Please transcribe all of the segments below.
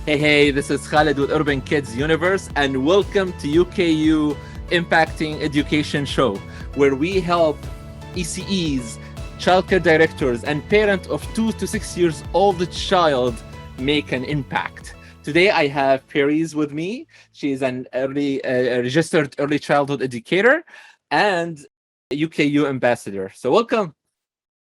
Hey, this is Khalid with Urban Kids Universe, and welcome to UKU Impacting Education Show, where we help ECEs, childcare directors, and parents of 2 to 6 years old child make an impact. Today, I have Paris with me. She is an registered early childhood educator and UKU ambassador. So, welcome.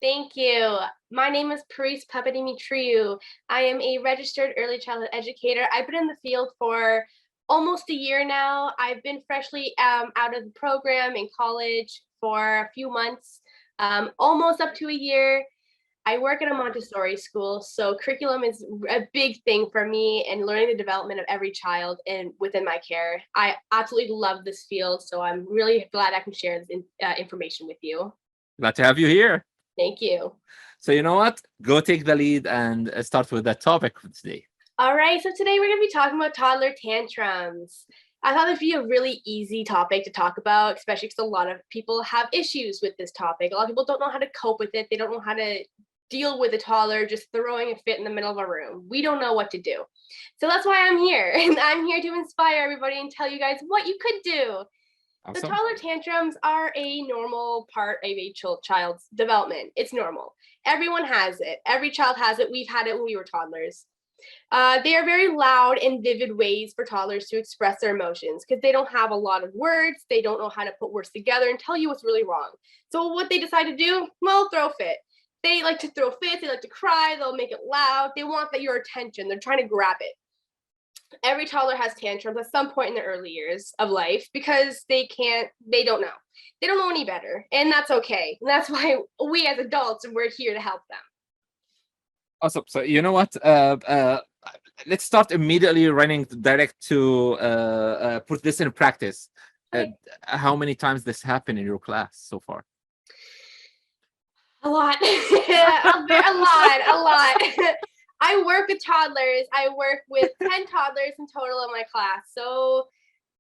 Thank you. My name is Paris Papadimitriou. I am a registered early childhood educator. I've been in the field for almost a year now. I've been freshly out of the program in college for a few months, almost up to a year. I work at a Montessori school, so curriculum is a big thing for me and learning the development of every child and within my care. I absolutely love this field, so I'm really glad I can share this information with you. Glad to have you here. Thank you. So you know what? Go take the lead and start with that topic for today. All right, so today we're going to be talking about toddler tantrums. I thought it'd be a really easy topic to talk about, especially because a lot of people have issues with this topic. A lot of people don't know how to cope with it. They don't know how to deal with a toddler just throwing a fit in the middle of a room. We don't know what to do. So that's why I'm here. And I'm here to inspire everybody and tell you guys what you could do. Awesome. The toddler tantrums are a normal part of a child's development. It's normal. Everyone has it. Every child has it. We've had it when we were toddlers. They are very loud and vivid ways for toddlers to express their emotions because they don't have a lot of words. They don't know how to put words together and tell you what's really wrong. So what they decide to do, well, throw a fit. They like to throw fits. They like to cry. They'll make it loud. They want your attention. They're trying to grab it. Every toddler has tantrums at some point in the early years of life because they don't know any better, and that's okay. And that's why we as adults, we're here to help them. Awesome. So you know what? Let's start immediately running direct to put this in practice. Okay. How many times this happened in your class so far? A lot. A lot. I work with toddlers. I work with 10 toddlers in total in my class. So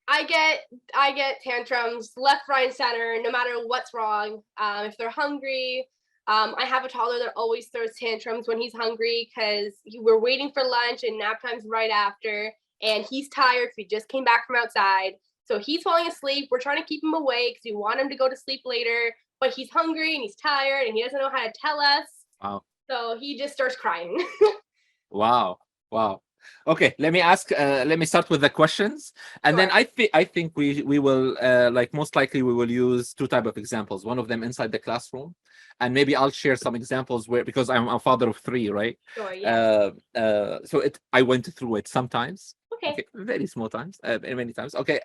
I get tantrums left, right, and center, no matter what's wrong. If they're hungry, I have a toddler that always throws tantrums when he's hungry because we're waiting for lunch and nap time's right after, and he's tired because he just came back from outside. So he's falling asleep. We're trying to keep him awake because we want him to go to sleep later, but he's hungry and he's tired and he doesn't know how to tell us. Wow. So he just starts crying. Wow. Okay, let me start with the questions, and Sure. then I think we will most likely we will use two type of examples. One of them inside the classroom, and maybe I'll share some examples where, because I'm a father of three, right? Sure, yeah. So I went through it sometimes. Okay. Very small times, many times. Okay,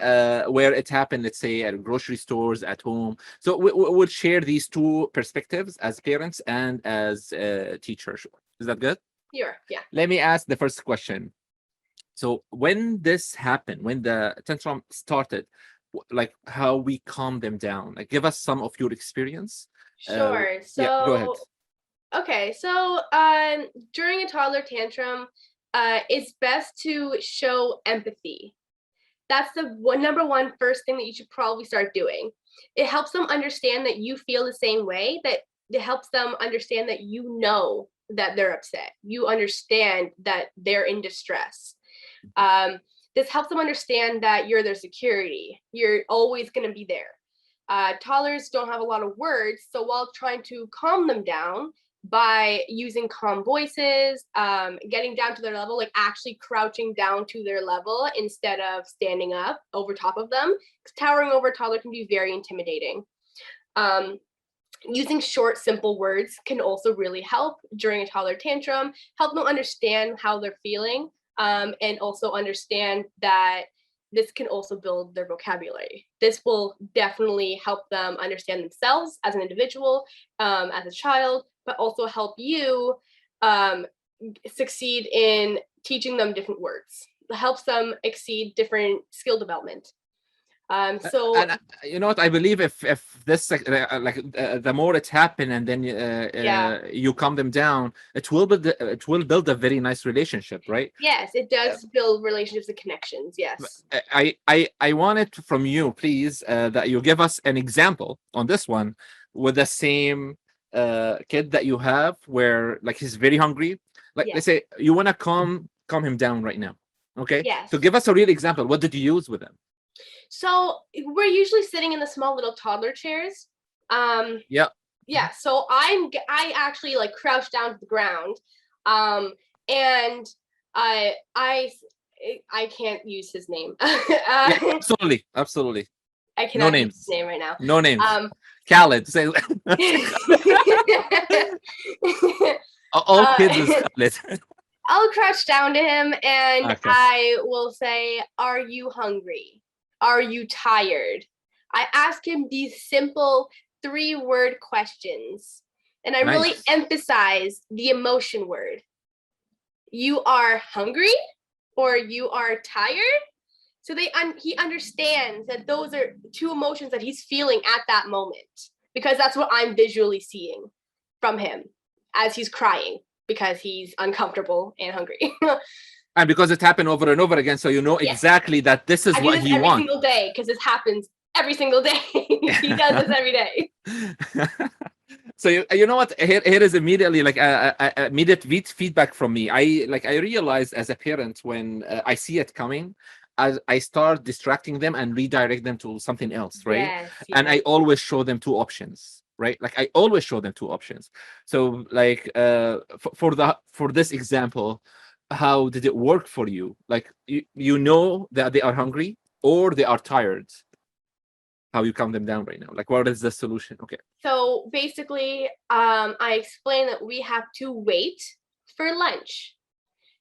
where it happened, let's say at grocery stores, at home. So we'll share these two perspectives as parents and as teachers. Is that good? Here, yeah. Let me ask the first question. So when this happened, when the tantrum started, like how we calm them down, like give us some of your experience. Sure. Yeah, go ahead. Okay, so during a toddler tantrum, it's best to show empathy. That's the number one first thing that you should probably start doing. It helps them understand that you feel the same way, that it helps them understand that you know that they're upset. You understand that they're in distress. This helps them understand that you're their security. You're always going to be there. Toddlers don't have a lot of words, so while trying to calm them down by using calm voices, getting down to their level, like actually crouching down to their level instead of standing up over top of them, because towering over a toddler can be very intimidating. Using short, simple words can also really help during a toddler tantrum, help them understand how they're feeling, and also understand that this can also build their vocabulary. This will definitely help them understand themselves as an individual, as a child, but also help you succeed in teaching them different words. It helps them exceed different skill development. So And you know what? I believe if this the more it happen, and then yeah. you calm them down, it will build a very nice relationship, right? Yes, it does build relationships and connections. Yes. I wanted from you, please, that you give us an example on this one with the same kid that you have, where like he's very hungry. Like Yeah. let's say you want to calm calm him down right now. Okay. Yes. So give us a real example. What did you use with him? So we're usually sitting in the small little toddler chairs. Yeah. Yeah. So I actually like crouch down to the ground, and I can't use his name. Yeah, absolutely. Absolutely. I No cannot use names. his name right now. No names. Khaled. Say all kids is Khaled. I'll crouch down to him and Okay. I will say, "Are you hungry? Are you tired?" I ask him these simple 3-word questions, and I really Nice. emphasize the emotion word. You are hungry or you are tired? So he understands that those are 2 emotions that he's feeling at that moment, because that's what I'm visually seeing from him as he's crying because he's uncomfortable and hungry. And because it happened over and over again, so you know Yes. exactly that this is I do what this he every wants. single day because this happens every single day. He does this every day. So you know what? Here is immediately like immediate feedback from me. I realize as a parent when I see it coming, as I start distracting them and redirect them to something else, right? Yes, And I yes. always show them 2 options, right? Like I always show them 2 options. So like for this example, how did it work for you? Like you know that they are hungry or they are tired. How you calm them down right now? Like what is the solution? Okay. So basically, I explained that we have to wait for lunch.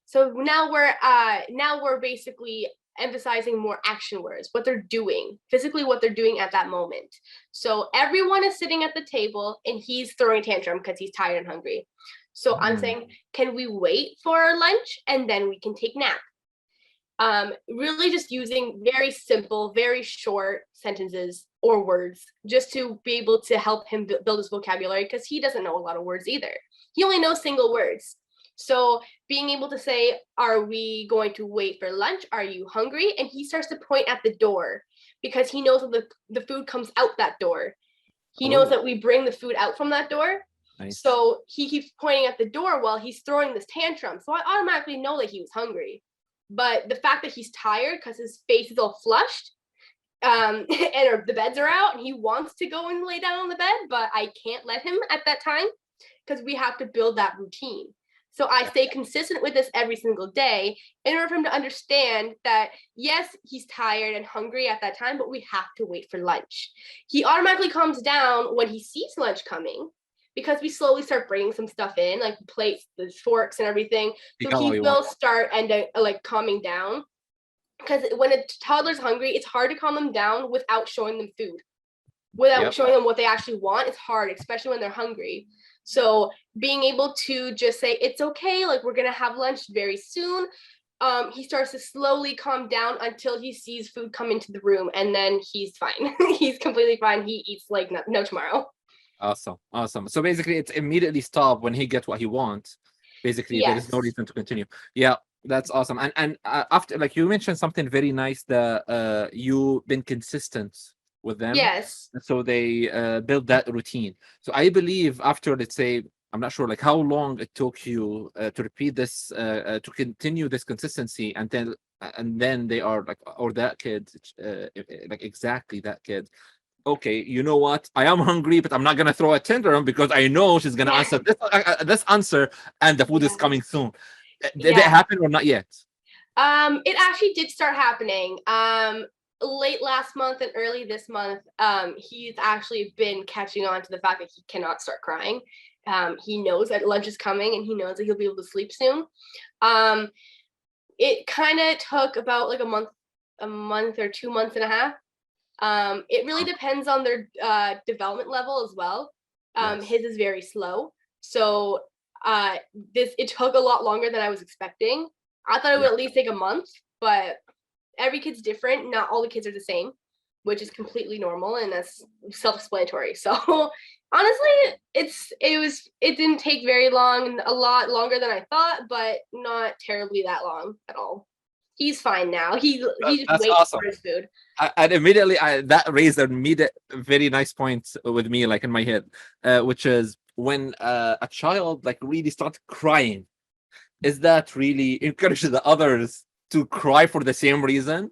So now we're basically emphasizing more action words, what they're doing, physically what they're doing at that moment. So everyone is sitting at the table and he's throwing a tantrum because he's tired and hungry. So I'm saying, can we wait for our lunch and then we can take nap? Really just using very simple, very short sentences or words just to be able to help him build his vocabulary, because he doesn't know a lot of words either. He only knows single words. So being able to say, "Are we going to wait for lunch? Are you hungry?" And he starts to point at the door because he knows that the food comes out that door. He knows that we bring the food out from that door. Nice. So he keeps pointing at the door while he's throwing this tantrum. So I automatically know that he was hungry. But the fact that he's tired because his face is all flushed, and the beds are out, and he wants to go and lay down on the bed, but I can't let him at that time because we have to build that routine. So I stay consistent with this every single day in order for him to understand that, yes, he's tired and hungry at that time, but we have to wait for lunch. He automatically calms down when he sees lunch coming because we slowly start bringing some stuff in, like the plates, the forks, and everything. So he will start like calming down. Because when a toddler's hungry, it's hard to calm them down without showing them food. Without showing them what they actually want, it's hard, especially when they're hungry. So being able to just say, "It's okay, like we're gonna have lunch very soon." He starts to slowly calm down until he sees food come into the room, and then he's fine. He's completely fine. He eats like no tomorrow. Awesome. So basically, it's immediately stop when he gets what he wants. Basically, there is no reason to continue. Yeah, that's awesome. And after, like you mentioned something very nice, that you've been consistent with them. Yes. So they build that routine. So I believe after, let's say, I'm not sure like how long it took you to repeat this, to continue this consistency, and then they are like, or that kid, like exactly that kid. Okay, you know what? I am hungry, but I'm not gonna throw a tantrum because I know she's gonna answer this answer, and the food is coming soon. Did it happen or not yet? It actually did start happening. Late last month and early this month, he's actually been catching on to the fact that he cannot start crying. He knows that lunch is coming and he knows that he'll be able to sleep soon. It kind of took about like a month or 2 months and a half. It really depends on their development level as well. His is very slow. So it took a lot longer than I was expecting. I thought it would at least take a month, but every kid's different. Not all the kids are the same, which is completely normal, and that's self-explanatory. So honestly, it didn't take very long, a lot longer than I thought, but not terribly that long at all. He's fine now. He just waits for his food. And immediately, that raised an immediate, very nice point with me, like in my head, which is when a child like really starts crying. is that really encourage the others to cry for the same reason?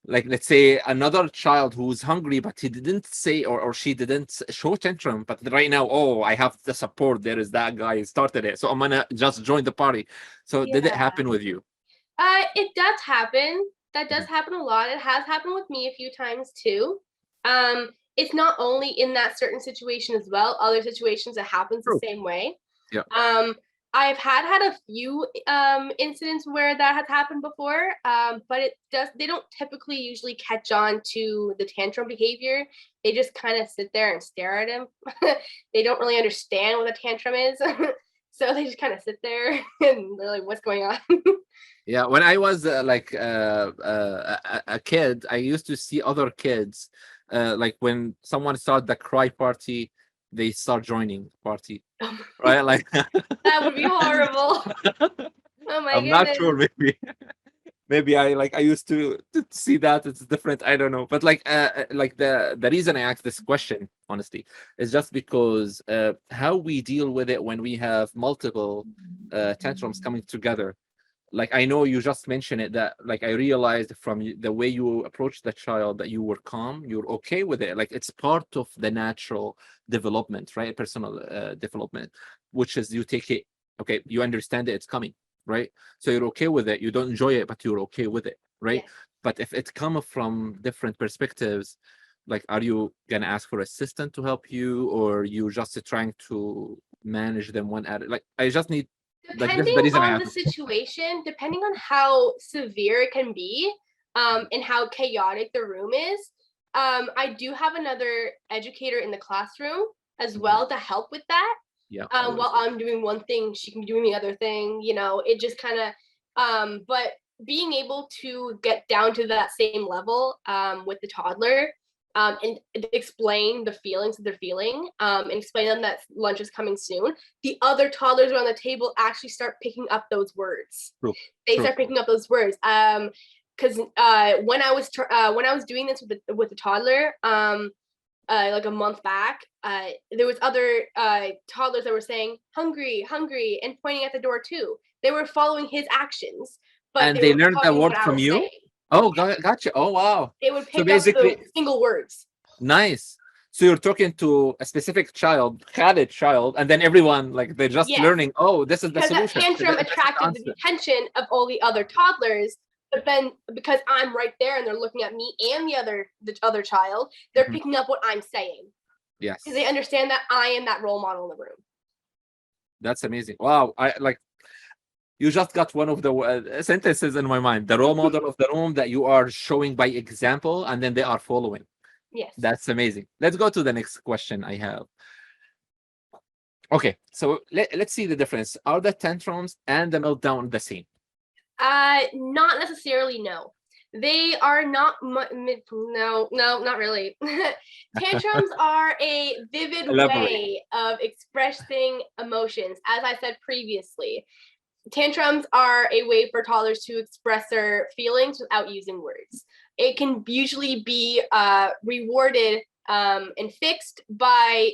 Like, let's say another child who's hungry, but he didn't say, or she didn't show tantrum, but right now, oh, I have the support. There is that guy who started it, so I'm gonna just join the party. So did it Yeah. happen with you? It does happen. That does Mhm. happen a lot. It has happened with me a few times too. It's not only in that certain situation as well. Other situations it happens the True. same way. Yeah. I've had a few incidents where that has happened before, but they don't typically usually catch on to the tantrum behavior. They just kind of sit there and stare at him. They don't really understand what a tantrum is. So they just kind of sit there and they're like, what's going on? Yeah, when I was a kid, I used to see other kids, like when someone start the cry party, they start joining the party, right? Like, That would be horrible. Oh my I'm not goodness. sure, maybe I used to see that it's different. I don't know, but like the reason I asked this question, honestly, is just because how we deal with it when we have multiple tantrums coming together. Like, I know you just mentioned it, that like I realized from the way you approach the child that you were calm, you're okay with it. Like, it's part of the natural development, right? Personal development, which is you take it, okay, you understand it, it's coming, right? So you're okay with it. You don't enjoy it, but you're okay with it, right? Yes. But if it comes from different perspectives, like, are you gonna ask for assistant to help you, or you just trying to manage them one at like, I just need, like, this is the Depending reason I on the asked. situation, depending on how severe it can be, and how chaotic the room is, I do have another educator in the classroom as Mhm. well to help with that. Yeah, While always. I'm doing one thing, she can be doing the other thing. It just kind of, but being able to get down to that same level with the toddler, and explain the feelings that they're feeling, and explain them that lunch is coming soon. The other toddlers around the table actually start picking up those words. True. They True. start picking up those words. Because when I was doing this with the toddler, like a month back, there was other toddlers that were saying hungry, hungry, and pointing at the door too. They were following his actions, but And they they were learned the copying what word I from was you? saying. Oh, gotcha. Oh, wow. They would So pick up the basically, single words. nice. So you're talking to a specific child, Khaled child, and then everyone, like, they're just Yes, learning, oh, this is the because that solution. tantrum This is the attracted the answer. attention of all the other toddlers. But then, because I'm right there and they're looking at me and the other child, they're Mhm. picking up what I'm saying because they Yes. understand that I am that role model in the room. That's amazing. Wow. I like, you just got one of the sentences in my mind. The role model of the room that you are showing by example, and then they are following. Yes. That's amazing. Let's go to the next question I have. Okay, so let's see the difference. Are the tantrums and the meltdown the same? Not necessarily. No, they are not. No, not really. Tantrums are a vivid Elaborate. way of expressing emotions, as I said previously. Tantrums are a way for toddlers to express their feelings without using words. It can usually be rewarded and fixed by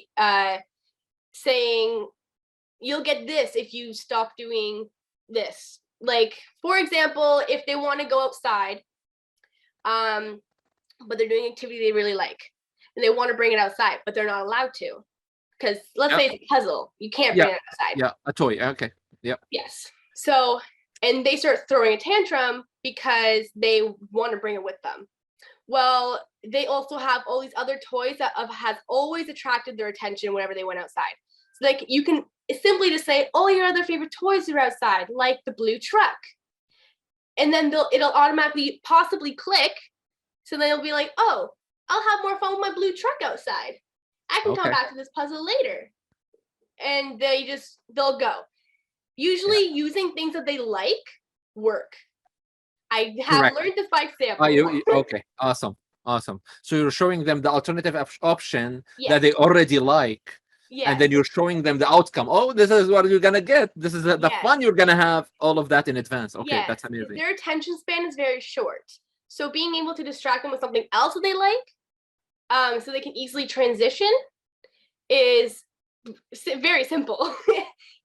saying, you'll get this if you stop doing this. Like, for example, if they want to go outside, um, but they're doing activity they really like, and they want to bring it outside, but they're not allowed to. Because let's Yeah, say it's a puzzle, you can't yeah, bring it outside. yeah. A toy. Okay. Yeah. Yes. So, and they start throwing a tantrum because they want to bring it with them. Well, they also have all these other toys that has always attracted their attention whenever they went outside. So, like, you can simply just say, "Oh, your other favorite toys are outside, like the blue truck," and then it'll automatically possibly click. So they'll be like, "Oh, I'll have more fun with my blue truck outside. I can come Okay. back to this puzzle later," and they'll go. Yeah. Usually, using things that they like work. I have Correct. learned this by Ah, example. okay. Awesome. Awesome. So you're showing them the alternative option that Yes, they already like, and yes, then you're showing them the outcome. Oh, this is what you're gonna get. This is the yes. fun you're gonna have. All of that in advance. Okay, Yes, that's because amazing. their attention span is very short. So being able to distract them with something else that they like, so they can easily transition, is very simple.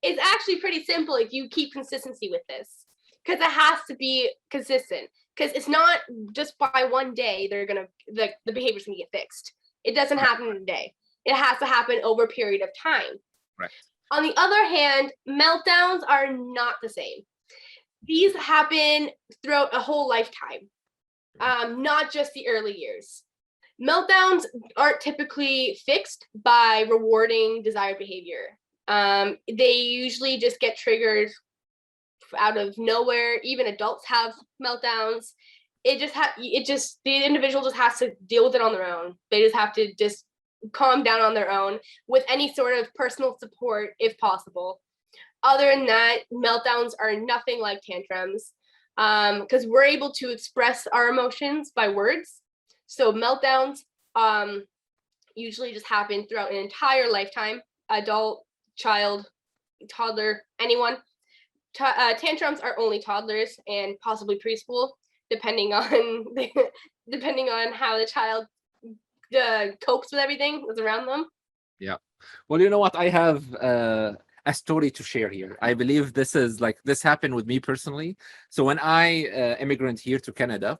It's actually pretty simple if you keep consistency with this, because it has to be consistent. Because it's not just by one day the behavior's gonna get fixed. It doesn't happen in a day. It has to happen over a period of time. Right. On the other hand, meltdowns are not the same. These happen throughout a whole lifetime, not just the early years. Meltdowns aren't typically fixed by rewarding desired behavior. They usually just get triggered out of nowhere. Even adults have meltdowns. The individual just has to deal with it on their own. They just have to just calm down on their own with any sort of personal support if possible. Other than that, meltdowns are nothing like tantrums, because we're able to express our emotions by words. So meltdowns usually just happen throughout an entire lifetime, adult, child, toddler, anyone. Tantrums are only toddlers and possibly preschool, depending on depending on how the child copes with everything that's around them. Yeah. Well, you know what? I have a story to share here. I believe this happened with me personally. So when I immigrant here to Canada,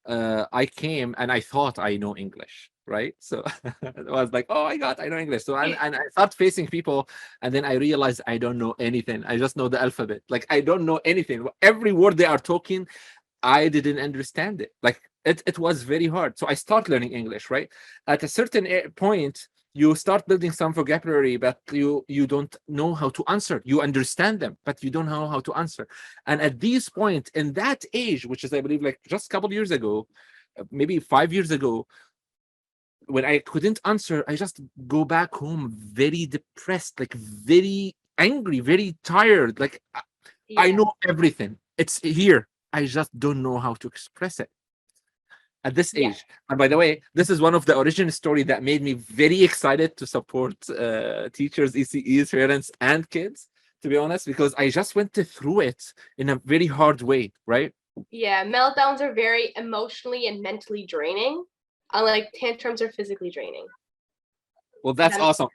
I came and I thought I know English, right? So it was like, oh my God, I know English. So and I start facing people, and then I realized I don't know anything. I just know the alphabet. Like I don't know anything. Every word they are talking, I didn't understand it. Like it was very hard. So I start learning English, right? At a certain point, you start building some vocabulary, but you don't know how to answer. You understand them, but you don't know how to answer. And at this point, in that age, which is I believe like just a couple years ago, maybe 5 years ago, when I couldn't answer, I just go back home very depressed, like very angry, very tired. Like I know everything. It's here. I just don't know how to express it at this Yeah. age. And by the way, this is one of the origin story that made me very excited to support teachers, ECEs, parents, and kids, to be honest, because I just went through it in a very hard way, right? Yeah, meltdowns are very emotionally and mentally draining, unlike tantrums are physically draining. Well, that's awesome.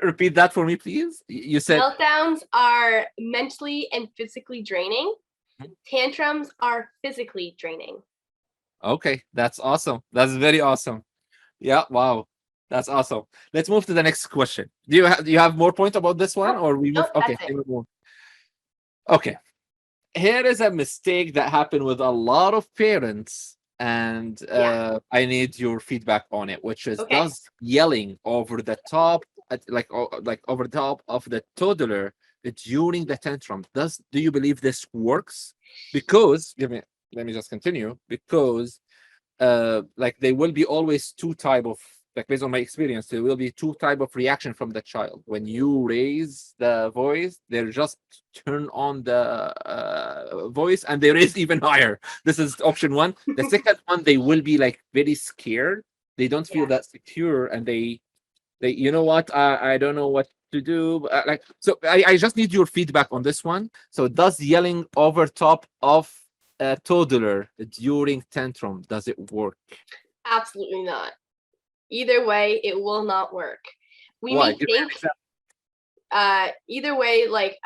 Repeat that for me, please. You said meltdowns are mentally and physically draining. Tantrums are physically draining. okay, that's awesome. That's very awesome. Yeah, wow. That's awesome. Let's move to the next question. Do you have more point about this one, or we move? Nope, Okay, that's it. okay. Here is a mistake that happened with a lot of parents, and I need your feedback on it, which is Okay. does yelling over the top, like over the top of the toddler during the tantrum, do you believe this works? Because let me just continue. Because like there will be always two type of, like based on my experience, there will be two type of reaction from the child. When you raise the voice, they'll just turn on the voice and they raise even higher. This is option one. The second one, they will be like very scared. They don't feel that secure, and they you know what, I don't know what to do. Like, so I just need your feedback on this one. So does yelling over top of a toddler during tantrum, does it work? Absolutely not. Either way, it will not work. We Why? may think either way, like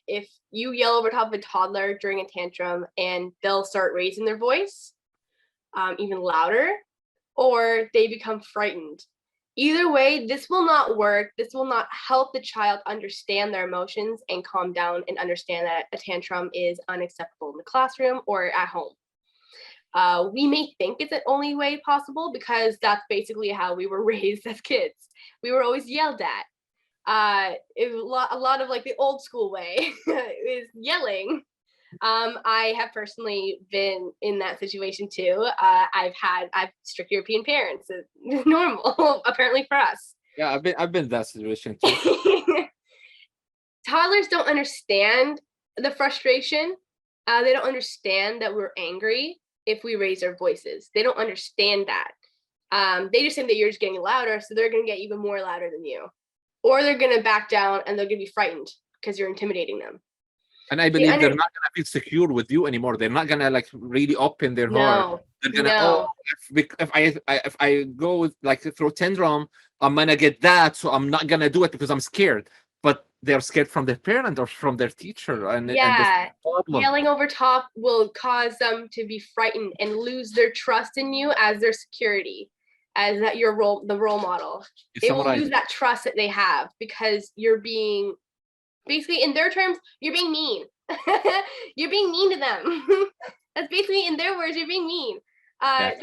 if you yell over top of a toddler during a tantrum and they'll start raising their voice even louder, or they become frightened. Either way, this will not work. This will not help the child understand their emotions and calm down and understand that a tantrum is unacceptable in the classroom or at home. We may think it's the only way possible because that's basically how we were raised as kids. We were always yelled at. A lot of like the old school way is yelling. I have personally been in that situation too. I've strict European parents. It's normal, apparently for us. Yeah, I've been in that situation too. Toddlers don't understand the frustration. They don't understand that we're angry if we raise our voices. They don't understand that. They just think that you're just getting louder, so they're gonna get even more louder than you, or they're gonna back down and they're gonna be frightened because you're intimidating them. And I believe they're not gonna feel secure with you anymore. They're not gonna like really open their heart. They're gonna, oh, No. if I go like through Tantrum, I'm gonna get that, so I'm not gonna do it because I'm scared. But they're scared from their parent or from their teacher, and this Yeah. problem. Yelling over top will cause them to be frightened and lose their trust in you as their security, as that your the role model. You They will summarize lose it. that trust that they have because you're being, basically in their terms, you're being mean. You're being mean to them. That's basically, in their words, you're being mean. Gotcha.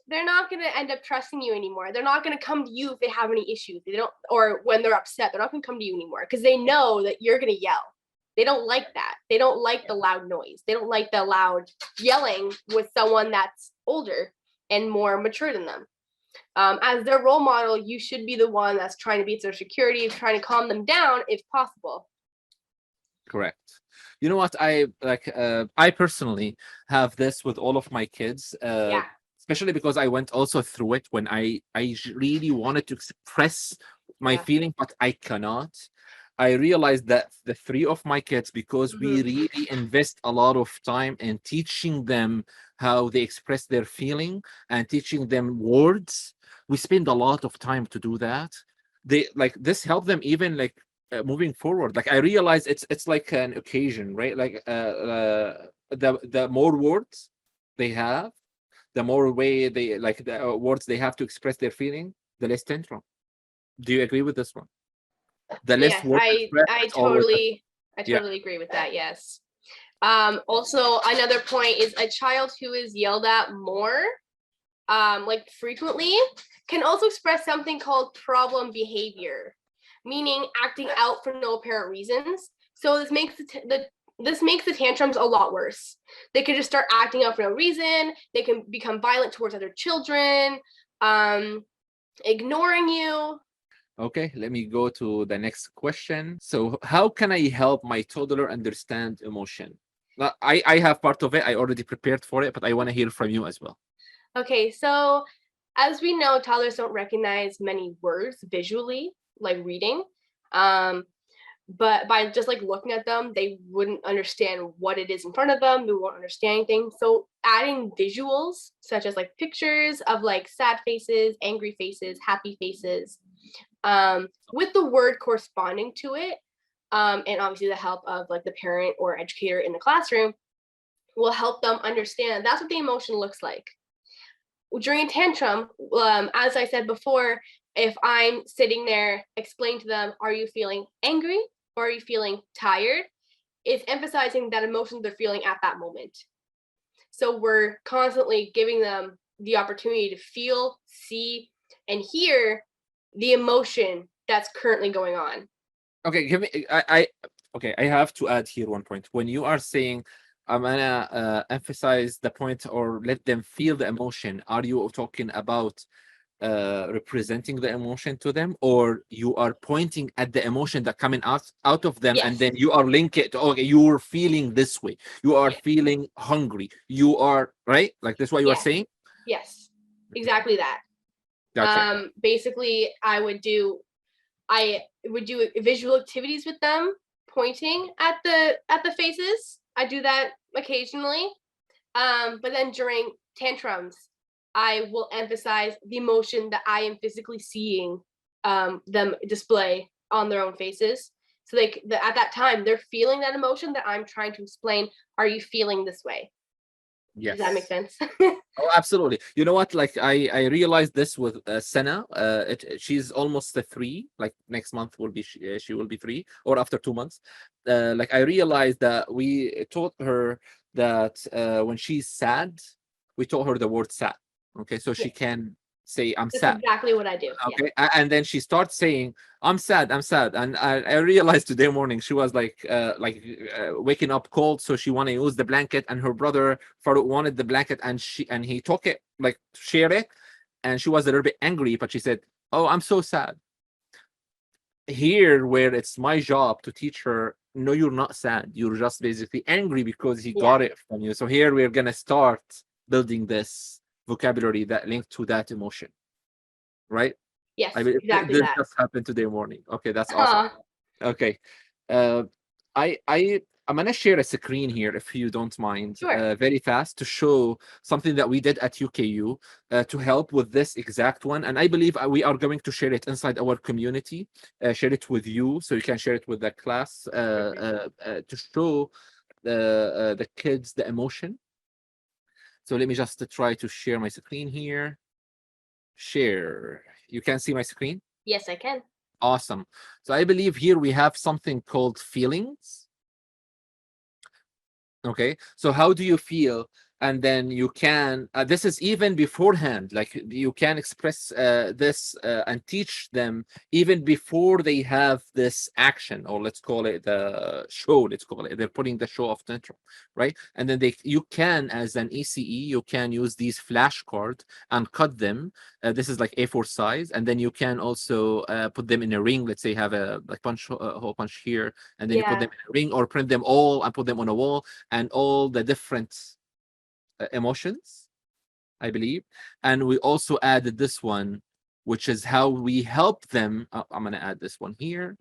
They're not gonna end up trusting you anymore. They're not gonna come to you if they have any issues. They don't, or when they're upset, they're not gonna come to you anymore because they know that you're gonna yell. They don't like that. They don't like the loud noise. They don't like the loud yelling with someone that's older and more mature than them. As their role model, you should be the one that's trying to beat their security, trying to calm them down if possible. Correct. You know what? I personally have this with all of my kids, Yeah. especially because I went also through it when really wanted to express my Yeah. feeling, but I cannot. I realized that the three of my kids, because we Mhm. really invest a lot of time in teaching them how they express their feeling and teaching them words, we spend a lot of time to do that. They like this help them even like moving forward. Like I realize it's like an occasion, right? Like the more words they have, the more way they like the words they have to express their feeling, the less tantrum. Do you agree with this one? The less Yes, words I expressed, I it's always totally I yeah. totally agree with that. Yes. Also, another point is a child who is yelled at more, like frequently, can also express something called problem behavior, meaning acting out for no apparent reasons. So this makes the tantrums a lot worse. They could just start acting out for no reason. They can become violent towards other children, um, ignoring you. Okay, let me go to the next question. So, how can I help my toddler understand emotion? I have part of it. I already prepared for it, but I want to hear from you as well. Okay, so as we know, toddlers don't recognize many words visually, like reading. Um, but by just like looking at them, they wouldn't understand what it is in front of them. They won't understand anything. So adding visuals such as like pictures of like sad faces, angry faces, happy faces, with the word corresponding to it, and obviously the help of like the parent or educator in the classroom will help them understand that's what the emotion looks like during a tantrum. As I said before, if I'm sitting there explaining to them, are you feeling angry or are you feeling tired? It's emphasizing that emotion they're feeling at that moment. So we're constantly giving them the opportunity to feel, see, and hear the emotion that's currently going on. Okay, give me. Okay. I have to add here one point. When you are saying, I'm gonna emphasize the point or let them feel the emotion, are you talking about representing the emotion to them, or you are pointing at the emotion that coming out of them, and Yes. then you are linking it to, okay, you're feeling this way, you are Yeah. feeling hungry, you are right, like this what you are Yes. saying? Yes. Exactly that. Gotcha. Basically, I would do visual activities with them, pointing at the faces. I do that occasionally. But then during tantrums, I will emphasize the emotion that I am physically seeing them display on their own faces. So at that time, they're feeling that emotion that I'm trying to explain. Are you feeling this way? Does that make Yes. sense? Oh, absolutely. You know what? Like I realized this with Senna. She's almost 3. Like next month will be she will be 3, or after 2 months. Like I realized that we taught her that when she's sad, we taught her the word sad. Okay, so she Yes. can say I'm That's sad. exactly what I do. Yeah. Okay, and then she starts saying, "I'm sad, I'm sad," and I realized today morning she was waking up cold, so she want to use the blanket, and her brother Farouk wanted the blanket, and he took it like to share it, and she was a little bit angry, but she said, "Oh, I'm so sad." Here, where it's my job to teach her, no, you're not sad. You're just basically angry because he Yeah. got it from you. So here we're gonna start building this vocabulary that linked to that emotion, right? Yes. I mean, Exactly this that. just happened today morning. Okay, that's awesome. Huh. Okay, uh, I I'm gonna share a screen here if you don't mind, Sure. very fast to show something that we did at UKU to help with this exact one. And I believe we are going to share it inside our community, share it with you so you can share it with the class Perfect. to show the kids the emotion. So let me just try to share my screen here. Share. You can see my screen? Yes, I can. Awesome. So I believe here we have something called feelings. Okay, so how do you feel? And then you can, this is even beforehand, like you can express this and teach them even before they have this action, or let's call it the show, let's call it, they're putting the show of tantrum, right? And then you can, as an ECE, you can use these flashcards and cut them. This is like A4 size. And then you can also put them in a ring. Let's say you have a like punch, hole punch here, and then you put Yeah. them in a ring or print them all and put them on a wall and all the different emotions, I believe. And we also added this one, which is how we help them. I'm going to add this one here.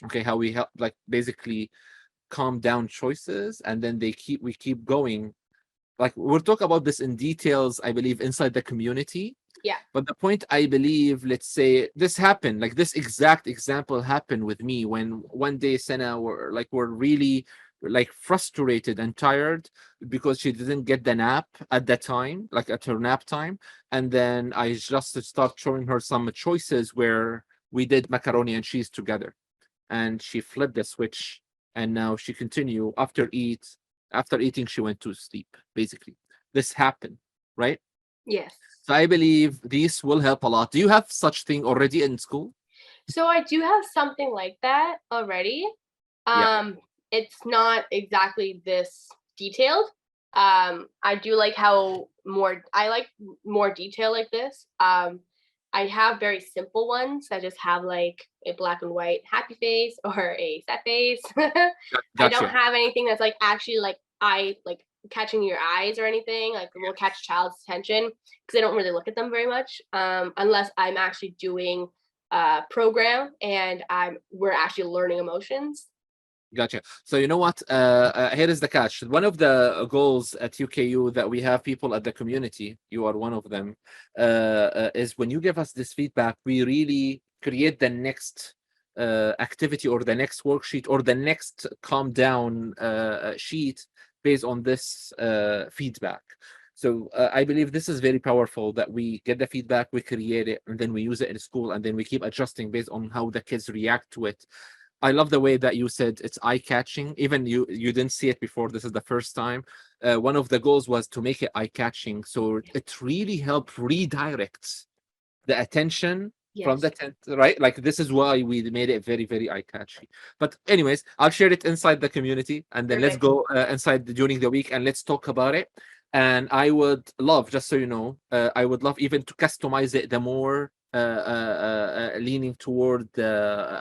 Okay, how we help, like basically calm down choices, and then we keep going. Like we'll talk about this in details, I believe, inside the community. Yeah. But the point, I believe, let's say this happened, like this exact example happened with me when one day Senna were really like frustrated and tired because she didn't get the nap at that time, like at her nap time. And then I just start showing her some choices where we did macaroni and cheese together. And she flipped the switch, and now she continue after eating, she went to sleep, basically. This happened, right? Yes. So I believe these will help a lot. Do you have such thing already in school? So I do have something like that already. Yeah, It's not exactly this detailed. I do like how I like more detail like this. I have very simple ones that just have like a black and white happy face or a sad face. I don't gotcha. have anything that's like actually like like catching your eyes or anything like will catch child's attention because I don't really look at them very much unless I'm actually doing program and we're actually learning emotions. Gotcha. So you know what? Here is the catch. One of the goals at UKU that we have people at the community, you are one of them, is when you give us this feedback, we really create the next activity or the next worksheet or the next calm down sheet based on this feedback. So I believe this is very powerful that we get the feedback, we create it, and then we use it in school, and then we keep adjusting based on how the kids react to it. I love the way that you said it's eye catching. Even you didn't see it before. This is the first time. One of the goals was to make it eye catching, so it really helped redirect the attention from Yes. the tent, right? Like this is why we made it very, very eye catchy. But anyways, I'll share it inside the community, and then let's Perfect. go inside during the week and let's talk about it. And I would love, just so you know, I would love even to customize it the more leaning toward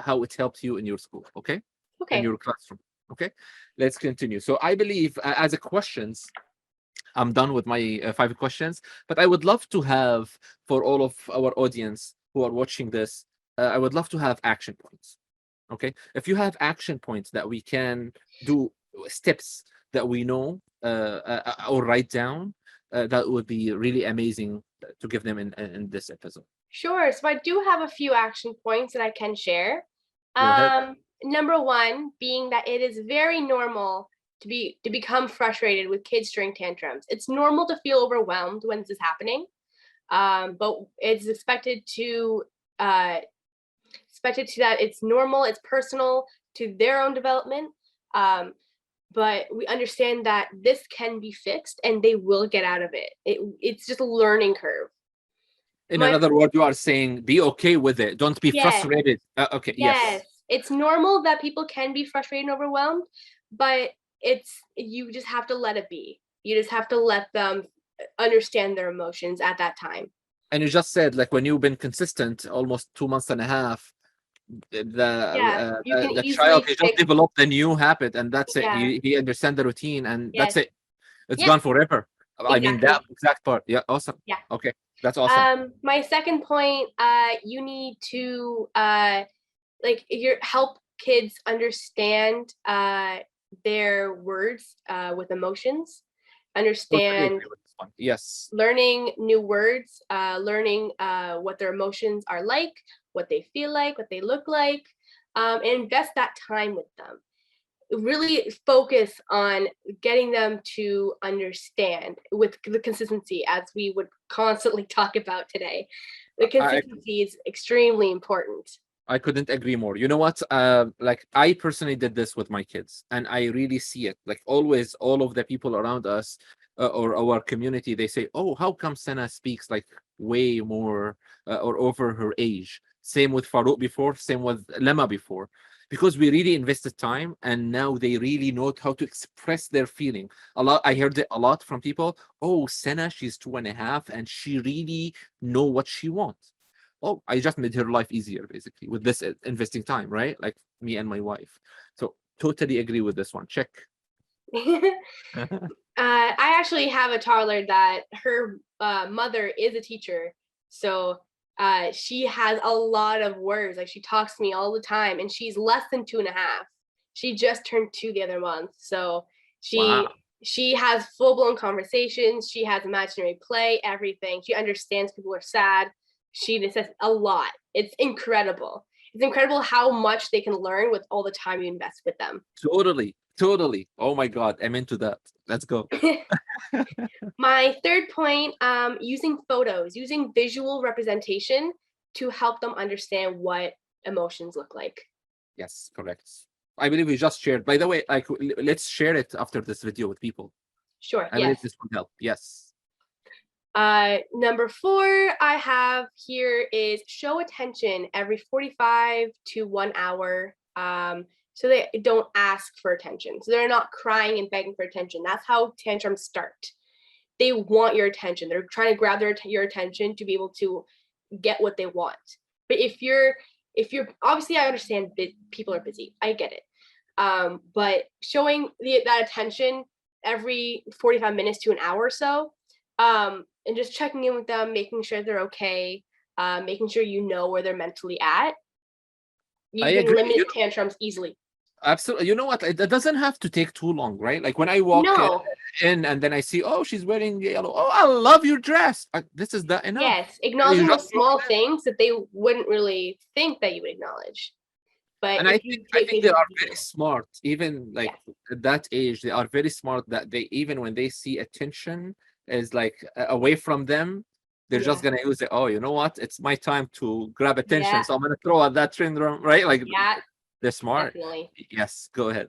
how it helped you in your school, okay? In Okay. your classroom, okay? Let's continue. So I believe as a questions, I'm done with my 5 questions, but I would love to have for all of our audience who are watching this, I would love to have action points. Okay, if you have action points that we can do, steps that we know or write down, that would be really amazing to give them in this episode. Sure. So I do have a few action points that I can share. Go ahead. Number one being that it is very normal to become frustrated with kids during tantrums. It's normal to feel overwhelmed when this is happening, but it's uh, expected to that it's normal, it's personal to their own development. Um, but we understand that this can be fixed and they will get out of it. It's just a learning curve. In My another word, you are saying be okay with it. Don't be Yes, frustrated. Okay, yes. yes. It's normal that people can be frustrated and overwhelmed, but you just have to let it be. You just have to let them understand their emotions at that time. And you just said like when you've been consistent almost 2 months and a half, Yeah, you can the child, easily he just fix. developed a new habit, and that's it. Yeah, He understand the routine, and that's yes, it. It's yeah, gone forever. I mean that exactly. exact part. Yeah, awesome. Yeah. Okay, that's awesome. My second point, you need to like your help kids understand their words with emotions, Totally understand agree with this one. Yes. learning new words, learning what their emotions are like, what they feel like, what they look like, and invest that time with them. Really focus on getting them to understand with the consistency, as we would constantly talk about today. The I consistency is extremely important. I couldn't agree more. You know what? Like I personally did this with my kids, and I really see it. Like always, all of the people around us or our community, they say, "Oh, how come Sana speaks like way more or over her age?" Same with Farouk before, same with Lema before, because we really invested time, and now they really know how to express their feeling. A lot. I heard it a lot from people. Oh, Sana, she's 2.5, and she really know what she wants. Oh, I just made her life easier basically with this investing time, right? Like me and my wife. So totally agree with this one. Check. I actually have a toddler that her mother is a teacher, so she has a lot of words. Like she talks to me all the time, and she's less than 2.5. She just turned 2 the other month, so she Wow. she has full blown conversations. She has imaginary play, everything. She understands people are sad. She just says a lot. It's incredible. It's incredible how much they can learn with all the time you invest with them. Totally. Totally. Oh my God. I'm into that. Let's go. My third point, using photos, using visual representation to help them understand what emotions look like. Yes, correct. I believe we just shared. By the way, like let's share it after this video with people. Sure, I believe yes. this will help. Yes. Number 4 I have here is show attention every 45 to 1 hour. So they don't ask for attention. So they're not crying and begging for attention. That's how tantrums start. They want your attention. They're trying to grab your attention to be able to get what they want. But if you're obviously, I understand that people are busy. I get it. But showing that attention every 45 minutes to an hour or so, and just checking in with them, making sure they're okay, making sure you know where they're mentally at, I you can agree. limit tantrums easily. Absolutely. You know what? It doesn't have to take too long, right? Like when I walk No. in and then I see, oh, she's wearing yellow. Oh, I love your dress. This is that enough. Yes, You acknowledging those just throw small it in. things that they wouldn't really think that you would acknowledge. But And if you I take think they things are very easy, smart, even like yes, at that age, they are very smart that they even when they see attention is like away from them, they're just yeah, gonna use it. Oh, you know what? It's my time to grab attention. yeah, So I'm gonna throw at that syndrome, right? Like yeah, they're smart. definitely. Yes, go ahead.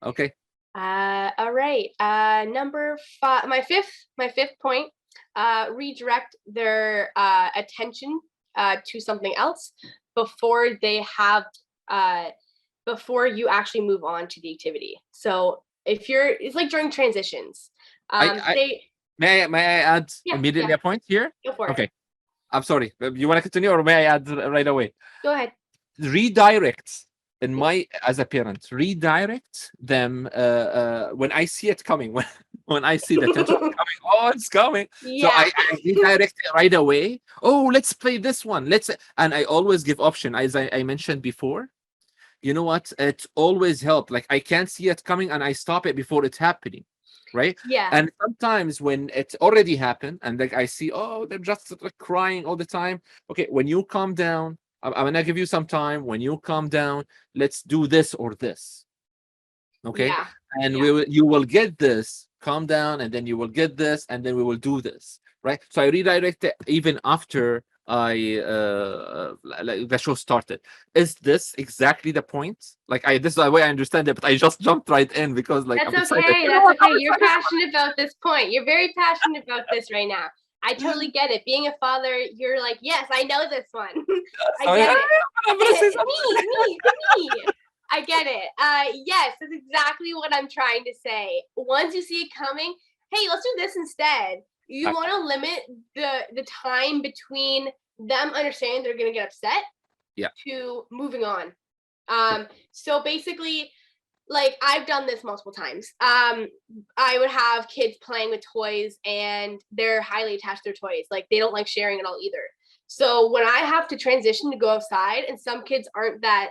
Okay. All right. Number 5, my fifth point, redirect their attention to something else before they have before you actually move on to the activity. So it's like during transitions. I Say may I add yeah, immediately yeah, a point here? go for it. Okay. I'm sorry. You want to continue or may I add right away? Go ahead. Redirect in my as a parent, redirect them when I see it coming, when I see the tension coming, oh, it's coming. So Yeah. I redirect it right away. Oh, let's play this one. And I always give option, as I mentioned before. You know what? It always helped. Like I can't see it coming and I stop it before it's happening. Right. Yeah. And sometimes when it already happened and like I see, oh, they're just like crying all the time. Okay, when you calm down, I'm gonna give you some time. When you calm down, let's do this or this. Okay. Yeah. And Yeah. you will get this, calm down, and then you will get this, and then we will do this. Right. So I redirect it even after like the show started. Is this exactly the point? Like this is the way I understand it, but I just jumped right in because like That's I'm excited. okay. You know That's what? okay. You're passionate about this point. You're very passionate about this right now. I I'm excited. totally get it. Being a father, you're like, yes, I know this one. I Sorry, get it. I'm gonna say something. Me. I get it. Yes, that's exactly what I'm trying to say. Once you see it coming, hey, let's do this instead. You want to limit the time between them understanding they're gonna get upset Yeah. to moving on. So basically, like I've done this multiple times. I would have kids playing with toys and they're highly attached to their toys. Like they don't like sharing at all either. So when I have to transition to go outside, and some kids aren't that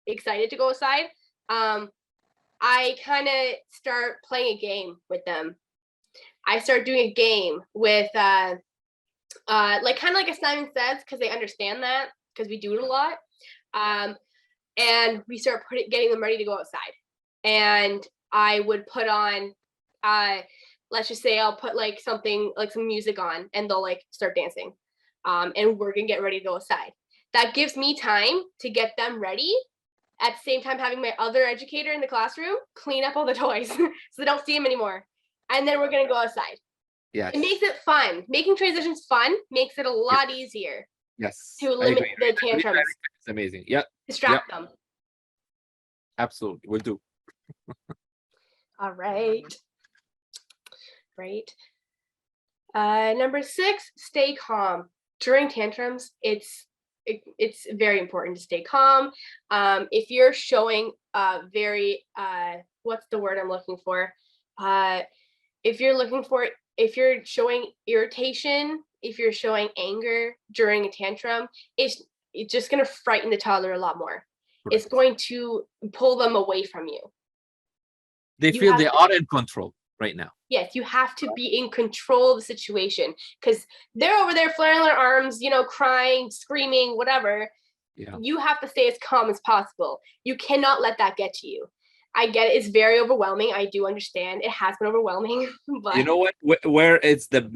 excited to go outside, I kind of start playing a game with them. I start doing a game with like kind of like a Simon Says, because they understand that, because we do it a lot. And we start getting them ready to go outside. And I would put on, let's just say I'll put like something like some music on, and they'll like start dancing. And we're gonna get ready to go outside. That gives me time to get them ready. At the same time, having my other educator in the classroom clean up all the toys so they don't see them anymore. And then we're gonna go outside. Yes. It makes it fun. Making transitions fun makes it a lot easier. Yes. To limit the tantrums. It's amazing. Yep. Distract them. Absolutely. We'll do. All right. Right. Number 6, stay calm. During tantrums, it's very important to stay calm. If you're showing very what's the word I'm looking for? If you're showing irritation, if you're showing anger during a tantrum, it's just going to frighten the toddler a lot more. Correct. It's going to pull them away from you. They feel they are in control right now. Yes, you have to be in control of the situation, because they're over there flailing their arms, crying, screaming, whatever. Yeah. You have to stay as calm as possible. You cannot let that get to you. I get it. It's very overwhelming. I do understand. It has been overwhelming. But you know what? Where it's the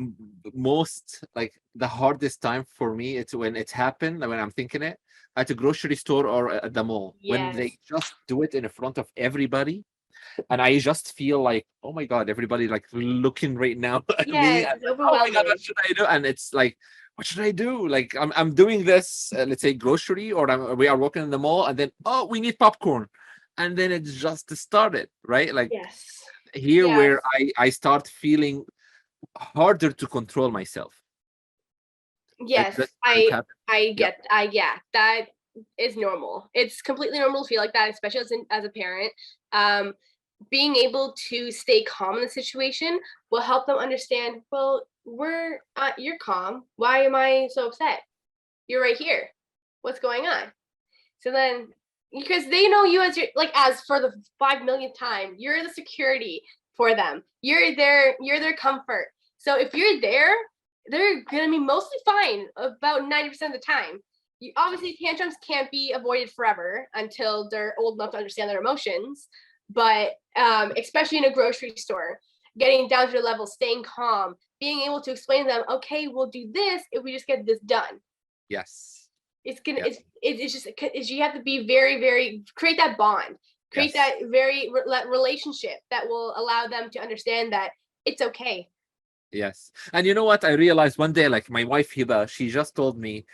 most, like, the hardest time for me, it's when it happened, when I'm thinking it, at a grocery store or at the mall. Yes. When they just do it in front of everybody. And I just feel like, oh my God, everybody like looking right now at me. And, oh my God, what should I do? And it's like, what should I do? Like, I'm doing this, let's say grocery, or we are walking in the mall, and then, oh, we need popcorn. And then it's just started, right? Like here where I start feeling harder to control myself. Yes, I get, that is normal. It's completely normal to feel like that, especially as a parent. Being able to stay calm in the situation will help them understand, well, you're calm. Why am I so upset? You're right here. What's going on? So then, because they know you as for the 5 millionth time, you're the security for them. You're their comfort. So if you're there, they're gonna be mostly fine about 90% of the time. Obviously, tantrums can't be avoided forever until they're old enough to understand their emotions. But especially in a grocery store, getting down to the level, staying calm, being able to explain to them, okay, we'll do this if we just get this done. Yes. It's you have to be very, very, create that bond, create that very relationship that will allow them to understand that it's okay. Yes. And you know what? I realized one day, like my wife Hiba, she just told me,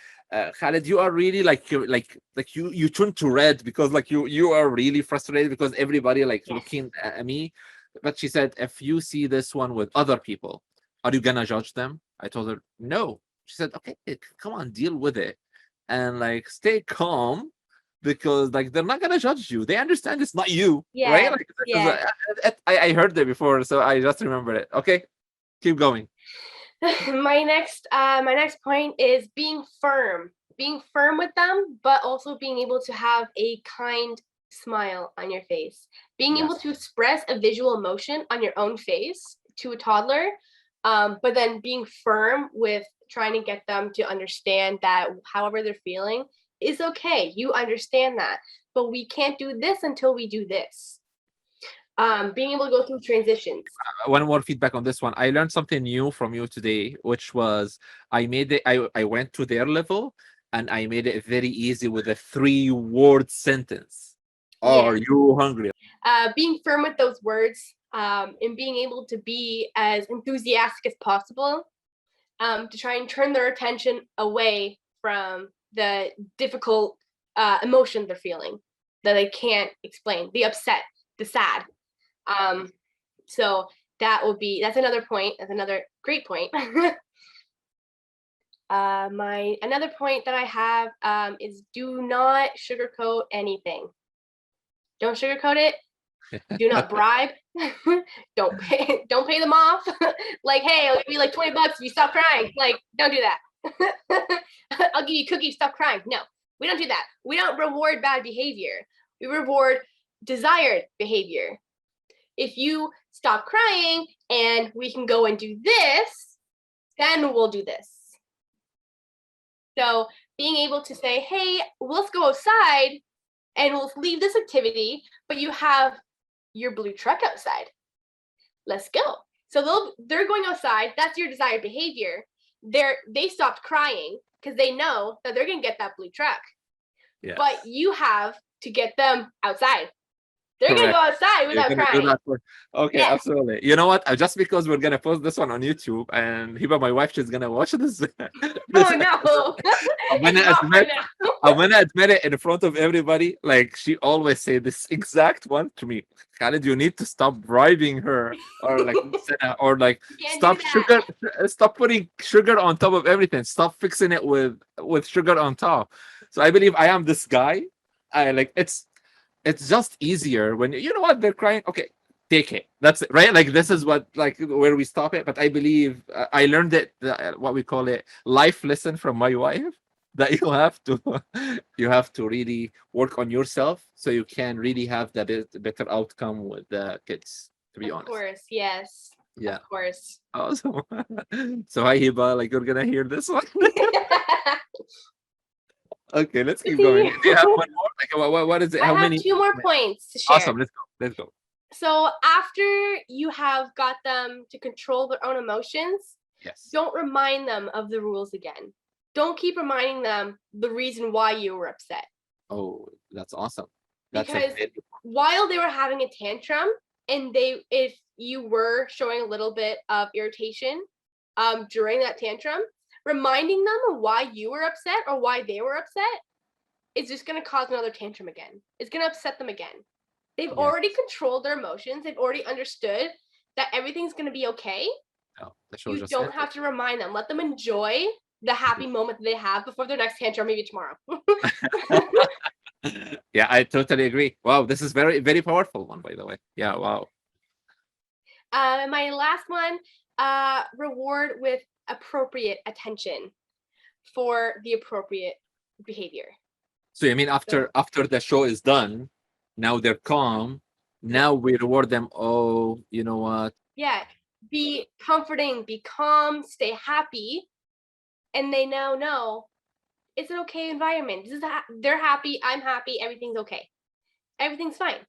Khaled, you are really you turn to red because like you are really frustrated because everybody looking at me. But she said, if you see this one with other people, are you gonna judge them? I told her no. She said, okay, come on, deal with it and stay calm, because they're not gonna judge you. They understand it's not you, right? I heard that before, so I just remembered it. Okay, keep going. My next point is being firm with them, but also being able to have a kind smile on your face, being able to express a visual emotion on your own face to a toddler, but then being firm with trying to get them to understand that however they're feeling is okay. You understand that, but we can't do this until we do this. Being able to go through transitions. One more feedback on this one. I learned something new from you today, which was I went to their level and I made it very easy with a 3-word sentence. Are you hungry? Being firm with those words, and being able to be as enthusiastic as possible, to try and turn their attention away from the difficult emotion they're feeling that they can't explain, the upset, the sad. So that's another point. That's another great point. Another point that I have is do not sugarcoat anything. Don't sugarcoat it. Do not bribe. Don't pay them off. Like, hey, I'll give you like $20 if you stop crying. Like, don't do that. I'll give you cookies, stop crying. No, we don't do that. We don't reward bad behavior. We reward desired behavior. If you stop crying and we can go and do this, then we'll do this. So being able to say, hey, let's go outside and we'll leave this activity, but you have your blue truck outside. Let's go. So they're going outside. That's your desired behavior. They stopped crying because they know that they're gonna get that blue truck. Yes. But you have to get them outside. They're gonna go outside without crying. Okay, yeah. Absolutely. You know what? Just because we're gonna post this one on YouTube, and Hiba, my wife, she's gonna watch this. Oh no! I'm gonna admit it in front of everybody. Like, she always say this exact one to me. Khalid, you need to stop bribing her, or like, or like, stop putting sugar on top of everything. Stop fixing it with sugar on top. So I believe I am this guy. It's just easier when you know what they're crying. Okay, take it. That's it, right? Like, this is what, like, where we stop it. But I believe I learned it, what we call it, life lesson from my wife, that you have to really work on yourself so you can really have the better outcome with the kids. To be honest. Of course, yes. Yeah. Of course. Awesome. So hi Hiba, like, you're gonna hear this one. Okay, let's keep going. Do you have one more? Like, what is it? How many? I have 2 more points to share. Awesome. Let's go. So after you have got them to control their own emotions, yes, don't remind them of the rules again. Don't keep reminding them the reason why you were upset. Oh, that's awesome. Because while they were having a tantrum, and if you were showing a little bit of irritation during that tantrum, reminding them of why you were upset or why they were upset is just going to cause another tantrum again. It's going to upset them again. They've already controlled their emotions. They've already understood that everything's going to be okay. Oh, you don't have to remind them. Let them enjoy the happy moment that they have before their next tantrum, maybe tomorrow. Yeah, I totally agree. Wow, this is very, very powerful one, by the way. Yeah, wow. My last one, reward with appropriate attention for the appropriate behavior. So you mean after the show is done, now they're calm. Now we reward them. Oh, you know what? Yeah, be comforting, be calm, stay happy, and they now know it's an okay environment. They're happy, I'm happy, everything's okay, everything's fine.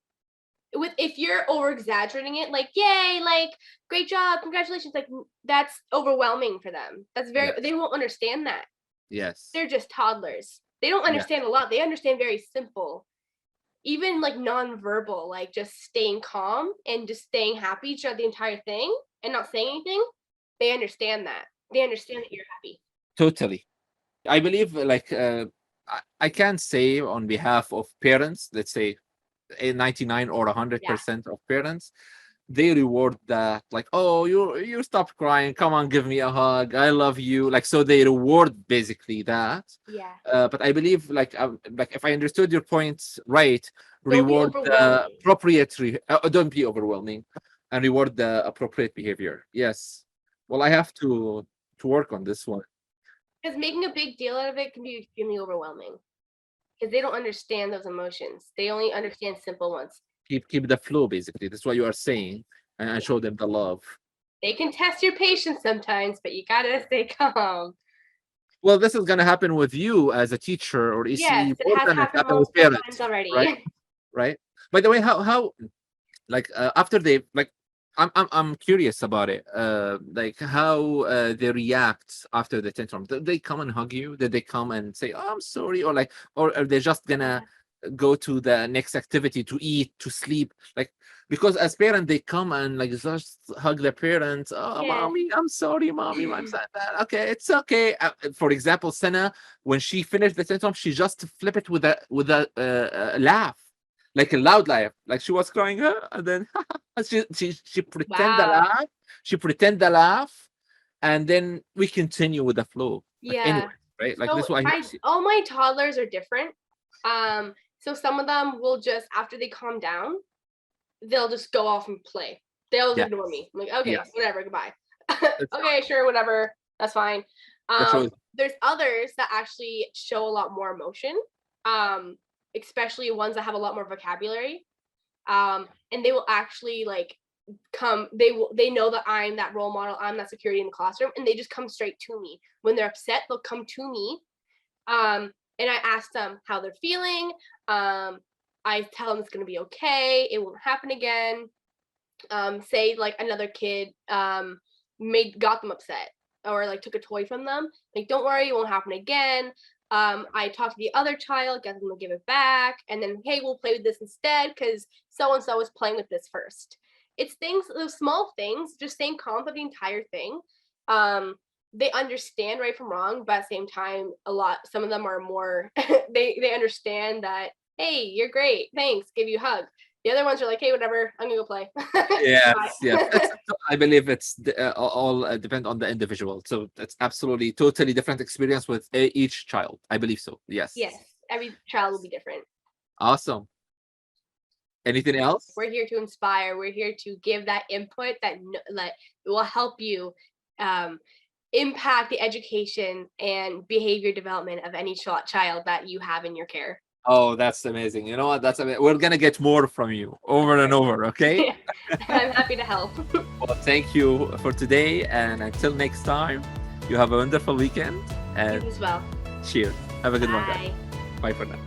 If you're over exaggerating it, like, yay, like, great job, congratulations, like, that's overwhelming for them. They won't understand that. Yes, they're just toddlers. They don't understand a lot. They understand very simple, even like nonverbal, like just staying calm and just staying happy throughout the entire thing and not saying anything. They understand that. They understand that you're happy. Totally. I believe, like, I can't say on behalf of parents, let's say 99 or 100% of parents, they reward that, like, oh, you stopped crying, come on, give me a hug, I love you, like, so they reward basically that. But I believe, like if I understood your points right, reward the appropriate don't be overwhelming, and reward the appropriate behavior. Yes, well, I have to work on this one, because making a big deal out of it can be extremely overwhelming, because they don't understand those emotions. They only understand simple ones. Keep the flow, basically. That's what you are saying, and show them the love. They can test your patience sometimes, but you gotta stay calm. Well, this is gonna happen with you as a teacher or ECE. Yes, it has happened multiple times already. Right. By the way, how like after they, like, I'm curious about it. Like, how they react after the tantrum. Did they come and hug you? Did they come and say, "Oh, I'm sorry," or like, or are they just gonna go to the next activity, to eat, to sleep? Like, because as parent, they come and like just hug their parents. Oh, mommy, I'm sorry, mommy, I'm sad. Okay, it's okay. For example, Sana, when she finished the tantrum, she just flipped it with a laugh, like a loud laugh, like she was crying, and then she pretend the laugh. She pretend the laugh, and then we continue with the flow. Like, anyway, right? Like, so this one. All my toddlers are different. So some of them will just, after they calm down, they'll just go off and play. They'll just ignore me. I'm like, okay, whatever, goodbye. Okay, sure, whatever, that's fine. There's others that actually show a lot more emotion. especially ones that have a lot more vocabulary. And they will actually like they know that I'm that role model, I'm that security in the classroom, and they just come straight to me. When they're upset, they'll come to me. And I ask them how they're feeling. I tell them it's gonna be okay, it won't happen again. Say like another kid got them upset or like took a toy from them, like don't worry, it won't happen again. I talk to the other child, get them to give it back, and then hey, we'll play with this instead because so and so was playing with this first. It's things, those small things, just staying calm for the entire thing. They understand right from wrong, but at the same time, some of them are more they understand that hey, you're great, thanks, give you a hug. The other ones are like, hey, whatever, I'm gonna go play. Yes, Bye. yes. I believe it's all depend on the individual. So it's absolutely totally different experience with each child. I believe so. Yes. Yes, every child will be different. Awesome. Anything else? We're here to inspire. We're here to give that input that will help you impact the education and behavior development of any child that you have in your care. Oh, that's amazing. You know what? That's amazing. We're gonna get more from you over and over. Okay. I'm happy to help. Well, thank you for today, and until next time, you have a wonderful weekend. And You as well. cheers. Have a good one, guys. Bye. Bye for now.